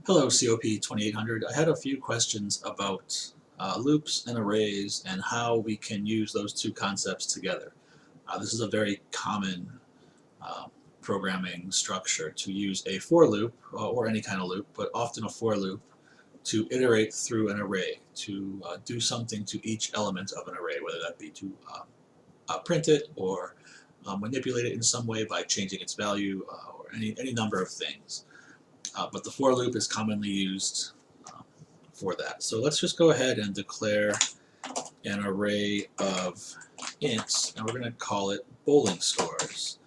Hello, COP 2800. I had a few questions about loops and arrays and how we can use those two concepts together. This is a very common uh, programming structure to use a for loop or any kind of loop, but often a for loop to iterate through an array, to do something to each element of an array, whether that be to print it or manipulate it in some way by changing its value or any number of things. But the for loop is commonly used um, for that. So let's just go ahead and declare an array of ints, and we're going to call it bowling scores.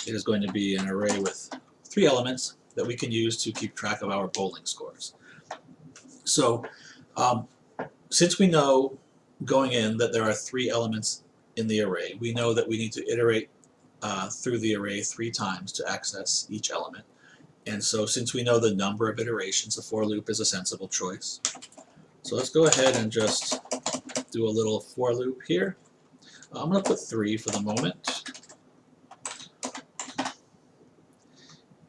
It is going to be an array with 3 elements that we can use to keep track of our bowling scores. So um, since we know going in that there are 3 elements in the array, we know that we need to iterate through the array 3 times to access each element. And so since we know the number of iterations, a for loop is a sensible choice. So let's go ahead and just do a little for loop here. I'm going to put 3 for the moment.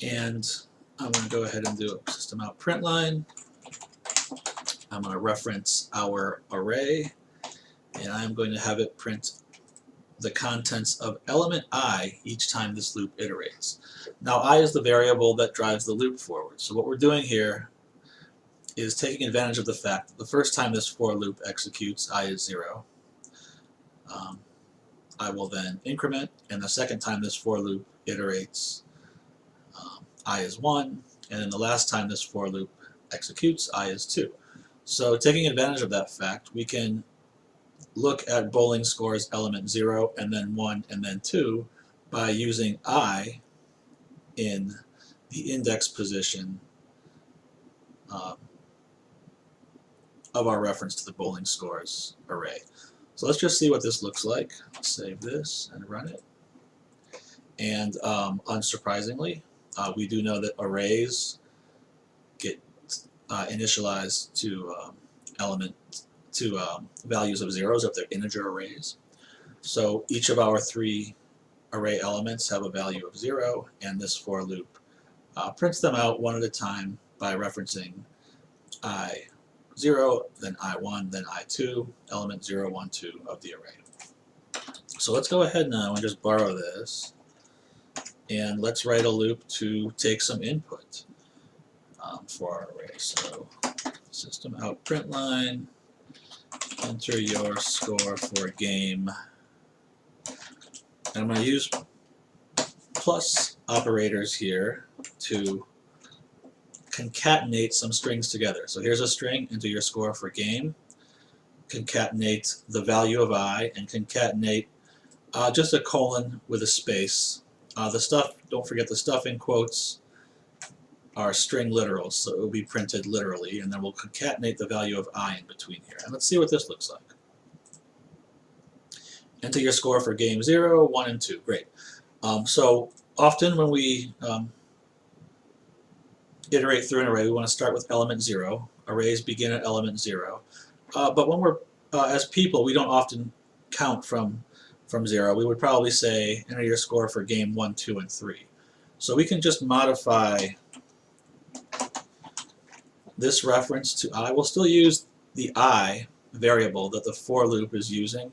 And I'm going to go ahead and do a system out print line. I'm going to reference our array, and I'm going to have it print the contents of element I each time this loop iterates. Now I is the variable that drives the loop forward. So what we're doing here is taking advantage of the fact that the first time this for loop executes, I is 0. I will then increment, and the second time this for loop iterates, I is 1, and then the last time this for loop executes, I is 2. So taking advantage of that fact, we can look at bowling scores element 0 and then 1 and then 2 by using I in the index position um, of our reference to the bowling scores array. So let's just see what this looks like. Save this and run it. And unsurprisingly, we do know that arrays get initialized to values of zeros if they're integer arrays. So each of our 3 array elements have a value of 0, and this for loop prints them out one at a time by referencing I0, then I1, then I2, element 0, 1, 2 of the array. So let's go ahead now and just borrow this, and let's write a loop to take some input for our array. So system out print line, enter your score for game. And I'm going to use plus operators here to concatenate some strings together. So here's a string, enter your score for game, concatenate the value of I, and concatenate just a colon with a space. The stuff, don't forget the stuff in quotes are string literals, so it will be printed literally, and then we'll concatenate the value of I in between here. And let's see what this looks like. Enter your score for game 0, 1, and 2. Great. So often when we iterate through an array, we want to start with element 0. Arrays begin at element 0. But when we're, as people, we don't often count from 0. We would probably say, enter your score for game 1, 2, and 3. So we can just modify this reference to I. We'll still use the I variable that the for loop is using.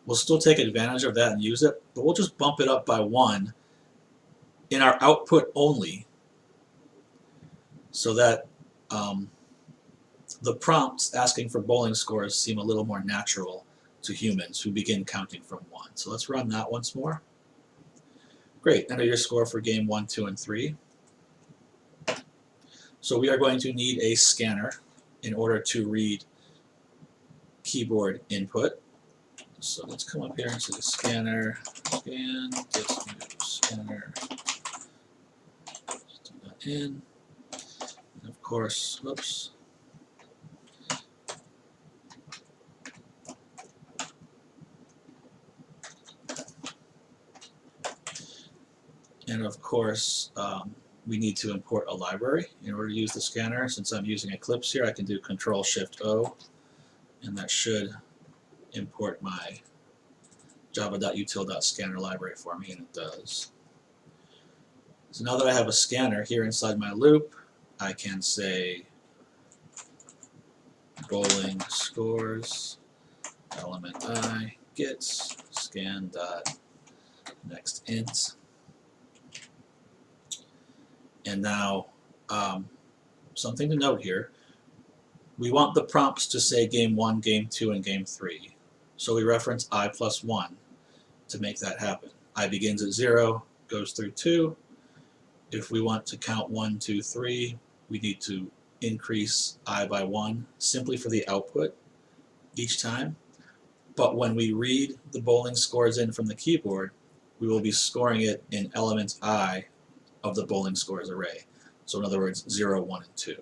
We'll still take advantage of that and use it, but we'll just bump it up by 1 in our output only, so that the prompts asking for bowling scores seem a little more natural to humans who begin counting from 1. So let's run that once more. Great, enter your score for game 1, 2, and 3. So we are going to need a scanner in order to read keyboard input. So let's come up here and say scanner, scan, this new scanner, just do that in. And of course, whoops. And of course, we need to import a library in order to use the scanner. Since I'm using Eclipse here, I can do Control-Shift-O, and that should import my java.util.scanner library for me, and it does. So now that I have a scanner here inside my loop, I can say bowling scores element I gets scan dot next int, and now something to note here. We want the prompts to say game 1, game 2, and game 3. So we reference I plus 1 to make that happen. I begins at 0, goes through 2. If we want to count 1, 2, 3, we need to increase I by 1 simply for the output each time. But when we read the bowling scores in from the keyboard, we will be scoring it in element I of the bowling scores array. So in other words, 0, 1, and 2.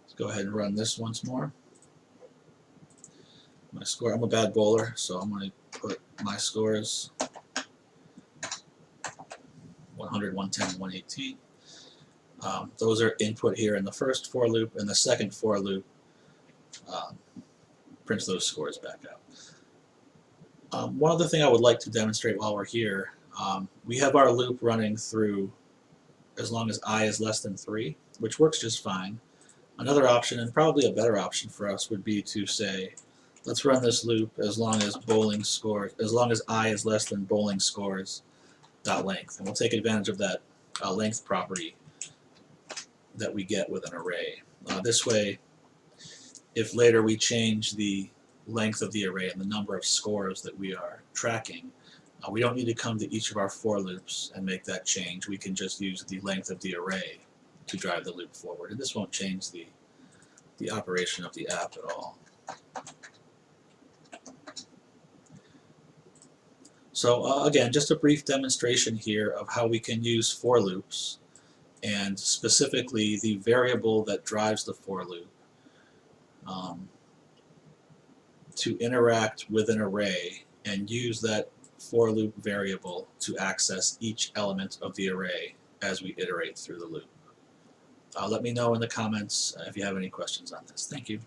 Let's go ahead and run this once more. My score, I'm a bad bowler, so I'm going to put my scores 100, 110, 118. Those are input here in the first for loop, and the second for loop prints those scores back out. One other thing I would like to demonstrate while we're here, we have our loop running through as long as I is less than 3, which works just fine. Another option, and probably a better option for us, would be to say, let's run this loop as long as bowling scores, as long as I is less than bowling scores dot length, and we'll take advantage of that length property that we get with an array. This way, if later we change the length of the array and the number of scores that we are tracking, we don't need to come to each of our for loops and make that change. We can just use the length of the array to drive the loop forward, and this won't change the operation of the app at all. So again, just a brief demonstration here of how we can use for loops, and specifically the variable that drives the for loop to interact with an array and use that for loop variable to access each element of the array as we iterate through the loop. Let me know in the comments if you have any questions on this. Thank you.